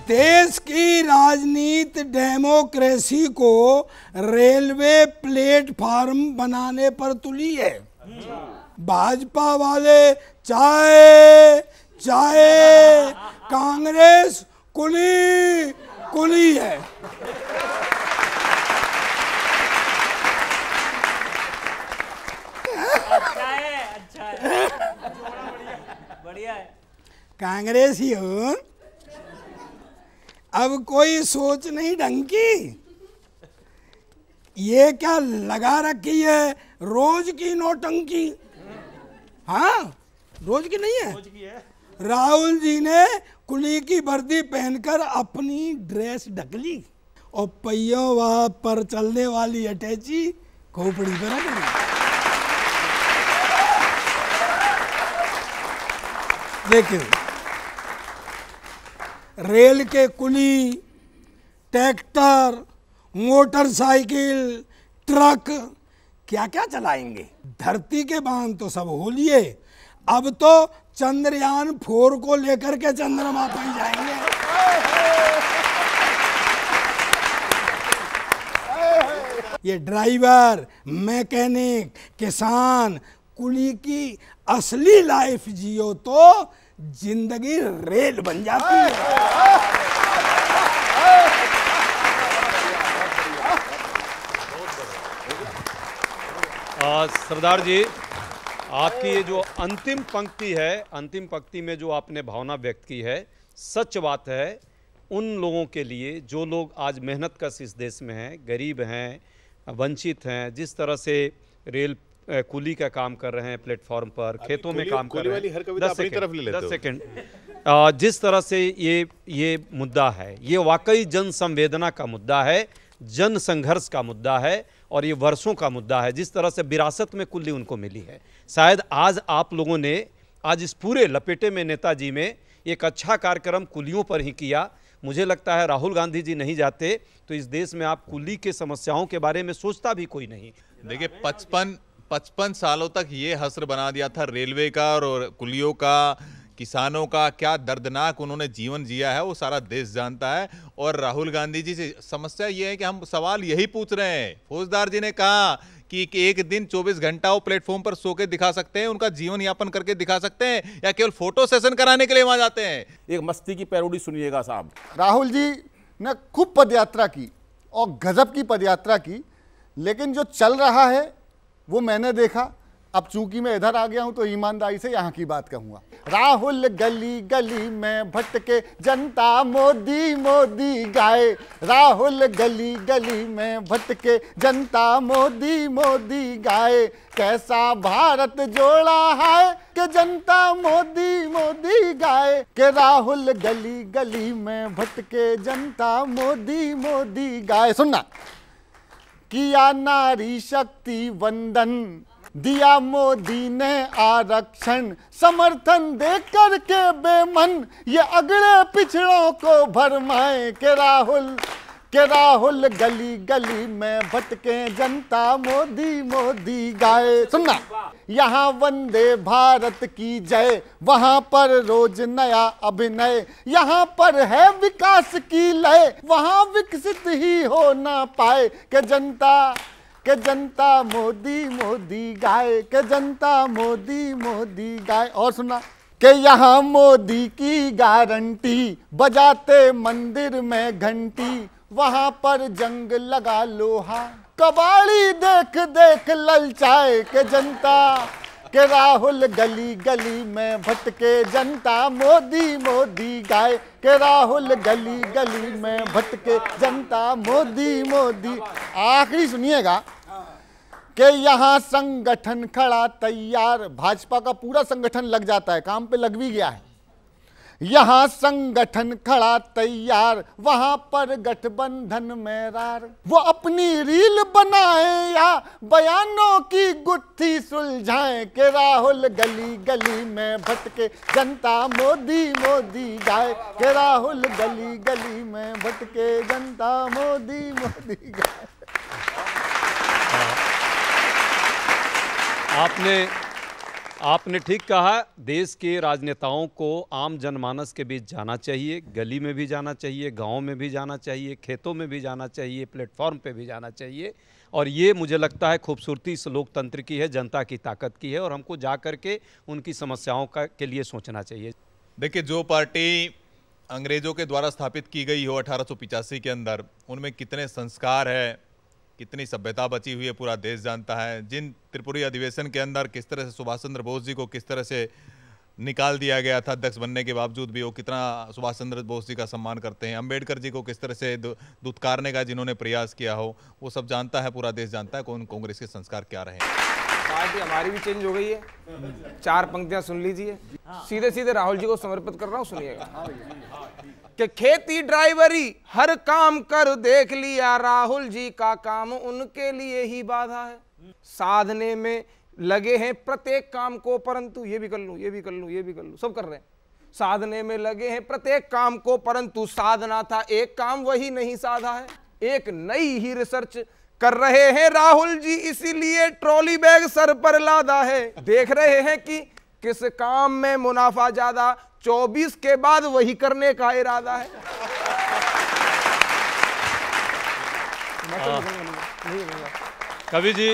देश की राजनीति डेमोक्रेसी को रेलवे प्लेटफार्म बनाने पर तुली है। भाजपा वाले चाहे चाहे, कांग्रेस कुली कुली है। अच्छा है, बढ़िया है। कांग्रेस ही हो, अब कोई सोच नहीं ढंग की। ये क्या लगा रखी है रोज की नौटंकी। हाँ, रोज की नहीं है। राहुल जी ने कुली की वर्दी पहनकर अपनी ड्रेस ढक ली और पहियों वहां पर चलने वाली अटैची खोपड़ी पर रख ली। देखिए, रेल के कुली, ट्रैक्टर, मोटरसाइकिल, ट्रक क्या क्या चलाएंगे। धरती के बांध तो सब हो लिए, अब तो चंद्रयान 4 को लेकर के चंद्रमा पर जाएंगे। ये ड्राइवर, मैकेनिक, किसान, कुली की असली लाइफ जियो तो जिंदगी रेल बन जाती है। सरदार जी, आपकी ये जो अंतिम पंक्ति है, अंतिम पंक्ति में जो आपने भावना व्यक्त की है, सच बात है उन लोगों के लिए जो लोग आज मेहनत कश इस देश में हैं, गरीब हैं, वंचित हैं, जिस तरह से रेल कुली का काम कर रहे हैं, प्लेटफॉर्म पर खेतों में काम कर रहे हैं। 10 सेकंड, जिस तरह से ये मुद्दा है, ये वाकई जन संवेदना का मुद्दा है, जन संघर्ष का मुद्दा है और ये वर्षों का मुद्दा है। जिस तरह से विरासत में कुली उनको मिली है, शायद आज आप लोगों ने आज इस पूरे लपेटे में नेताजी में एक अच्छा कार्यक्रम कुलियों पर ही किया। मुझे लगता है राहुल गांधी जी नहीं जाते तो इस देश में आप कुली के समस्याओं के बारे में सोचता भी कोई नहीं। देखिए, 55 सालों तक ये हस्र बना दिया था रेलवे का और कुलियों का, किसानों का। क्या दर्दनाक उन्होंने जीवन जिया है वो सारा देश जानता है। और राहुल गांधी जी से समस्या ये है कि हम सवाल यही पूछ रहे हैं। फौजदार जी ने कहा कि एक दिन 24 घंटा वो प्लेटफॉर्म पर सो के दिखा सकते हैं, उनका जीवन यापन करके दिखा सकते हैं, या केवल फोटो सेशन कराने के लिए वहां जाते हैं। एक मस्ती की पैरोडी सुनिएगा साहब। राहुल जी ने खूब पदयात्रा की और गजब की पदयात्रा की, लेकिन जो चल रहा है वो मैंने देखा। अब चूंकि मैं इधर आ गया हूं तो ईमानदारी से यहाँ की बात कहूंगा। राहुल गली गली में भटके, जनता मोदी मोदी गाए। राहुल गली गली में भटके, जनता मोदी मोदी गाए। कैसा भारत जोड़ा है कि जनता मोदी मोदी गाए। कि राहुल गली गली में भटके, जनता मोदी मोदी गाए। सुनना, किया नारी शक्ति वंदन, दिया मोदी ने आरक्षण, समर्थन दे करके बेमन ये अगड़े पिछड़ों को भरमाए। के राहुल गली गली में भटके, जनता मोदी मोदी गाए। सुनना, यहाँ वंदे भारत की जय, वहाँ पर रोज नया अभिनय। यहाँ पर है विकास की लय, वहाँ विकसित ही हो ना पाए। के जनता मोदी मोदी गाए। के जनता मोदी मोदी गाए। और सुना कि यहाँ मोदी की गारंटी, बजाते मंदिर में घंटी। वहाँ पर जंग लगा लोहा, कबाड़ी देख देख ललचाए। के राहुल गली गली में भटके, जनता मोदी मोदी गाए। के राहुल गली गली में भटके, जनता मोदी मोदी। आखिरी सुनिएगा कि यहाँ संगठन खड़ा तैयार। भाजपा का पूरा संगठन लग जाता है, काम पे लग भी गया है। यहाँ संगठन खड़ा तैयार, वहां पर गठबंधन में रार। वो अपनी रील बनाए या बयानों की गुत्थी सुलझाएं। के राहुल गली गली में भटके, जनता मोदी मोदी गाए। के राहुल गली गली में भटके, जनता मोदी मोदी गाए। आपने आपने ठीक कहा, देश के राजनेताओं को आम जनमानस के बीच जाना चाहिए, गली में भी जाना चाहिए, गांव में भी जाना चाहिए, खेतों में भी जाना चाहिए, प्लेटफॉर्म पे भी जाना चाहिए। और ये मुझे लगता है खूबसूरती इस लोकतंत्र की है, जनता की ताकत की है, और हमको जा कर के उनकी समस्याओं के लिए सोचना चाहिए। देखिए, जो पार्टी अंग्रेजों के द्वारा स्थापित की गई हो 1885 के अंदर, उनमें कितने संस्कार है, कितनी सभ्यता बची हुई है, पूरा देश जानता है। जिन त्रिपुरी अधिवेशन के अंदर किस तरह से सुभाष चंद्र बोस जी को किस तरह से निकाल दिया गया था, अध्यक्ष बनने के बावजूद भी वो कितना सुभाष चंद्र बोस जी का सम्मान करते हैं। अंबेडकर जी को किस तरह से दुत्कारने का जिन्होंने प्रयास किया हो, वो सब जानता है, पूरा देश जानता है कौन कांग्रेस के संस्कार क्या रहे। पार्टी हमारी भी चेंज हो गई है। 4 पंक्तियां सुन लीजिए, सीधे सीधे राहुल जी को समर्पित कर रहा हूं, सुनिएगा। कि खेती ड्राइवरी हर काम कर देख लिया, राहुल जी का काम उनके लिए ही बाधा है। साधने में लगे हैं प्रत्येक काम को, परंतु ये भी कर लूं, ये भी कर लूं, ये भी कर लूं, सब कर रहे हैं। साधने में लगे हैं प्रत्येक काम को, परंतु साधना था एक काम, वही नहीं साधा है। एक नई ही रिसर्च कर रहे हैं राहुल जी, इसीलिए ट्रॉली बैग सर पर लादा है। देख रहे हैं कि किस काम में मुनाफा ज्यादा, 24 के बाद वही करने का इरादा है। कवि जी,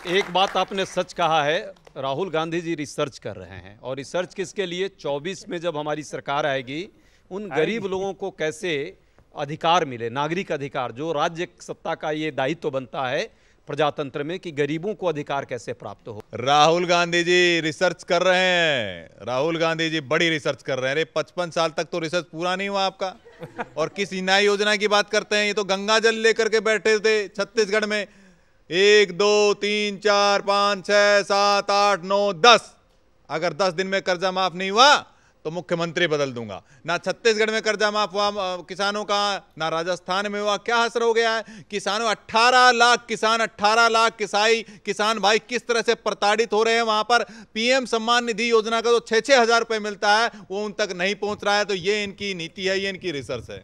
एक बात आपने सच कहा है, राहुल गांधी जी रिसर्च कर रहे हैं, और रिसर्च किसके लिए? 24 में जब हमारी सरकार आएगी, उन गरीब लोगों को कैसे अधिकार मिले, नागरिक अधिकार, जो राज्य सत्ता का ये दायित्व बनता है प्रजातंत्र में कि गरीबों को अधिकार कैसे प्राप्त हो। राहुल गांधी जी रिसर्च कर रहे हैं, राहुल गांधी जी बड़ी रिसर्च कर रहे हैं। अरे 55 साल तक तो रिसर्च पूरा नहीं हुआ आपका, और किस नई योजना की बात करते हैं? ये तो गंगा जल लेकर के बैठे थे छत्तीसगढ़ में। 1 2 3 4 5 6 7 8 9 10, अगर 10 दिन में कर्जा माफ नहीं हुआ तो मुख्यमंत्री बदल दूंगा। ना छत्तीसगढ़ में कर्जा माफ हुआ किसानों का, ना राजस्थान में हुआ। क्या असर हो गया है किसानों? 18 लाख किसान, 18 लाख किसान भाई किस तरह से प्रताड़ित हो रहे हैं। वहां पर पीएम सम्मान निधि योजना का जो 6-6 हजार रुपए मिलता है वो उन तक नहीं पहुंच रहा है। तो ये इनकी नीति है, ये इनकी रिसर्च है।